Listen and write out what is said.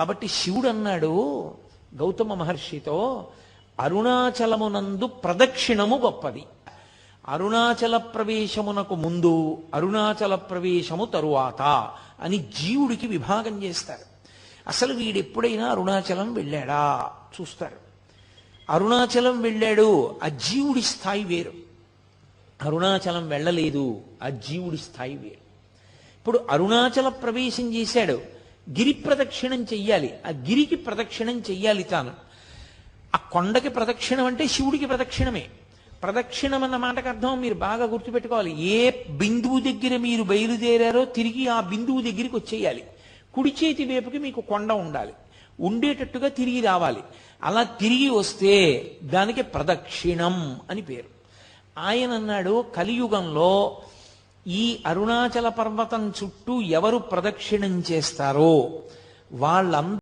కాబట్టి శివుడు అన్నాడు గౌతమ మహర్షితో, అరుణాచలమునందు ప్రదక్షిణము గొప్పది. అరుణాచల ప్రవేశమునకు ముందు, అరుణాచల ప్రవేశము తరువాత అని జీవుడికి విభాగం చేస్తారు. అసలు వీడెప్పుడైనా అరుణాచలం వెళ్ళాడా చూస్తారు. అరుణాచలం వెళ్ళాడు, ఆ జీవుడి స్థాయి వేరు. అరుణాచలం వెళ్ళలేదు, ఆ జీవుడి స్థాయి వేరు. ఇప్పుడు అరుణాచల ప్రవేశం చేశాడు, గిరి ప్రదక్షిణం చెయ్యాలి, ఆ గిరికి ప్రదక్షిణం చెయ్యాలి తాను. ఆ కొండకి ప్రదక్షిణం అంటే శివుడికి ప్రదక్షిణమే. ప్రదక్షిణం అన్న మాటకు అర్థం మీరు బాగా గుర్తుపెట్టుకోవాలి. ఏ బిందువు దగ్గర మీరు బయలుదేరారో తిరిగి ఆ బిందువు దగ్గరికి వచ్చేయాలి. కుడి చేతి వైపుకి మీకు కొండ ఉండాలి, ఉండేటట్టుగా తిరిగి రావాలి. అలా తిరిగి వస్తే దానికి ప్రదక్షిణం అని పేరు. ఆయన అన్నాడు, కలియుగంలో ఈ అరుణాచల పర్వతం చుట్టూ ఎవరు ప్రదక్షిణం చేస్తారో వాళ్ళందరూ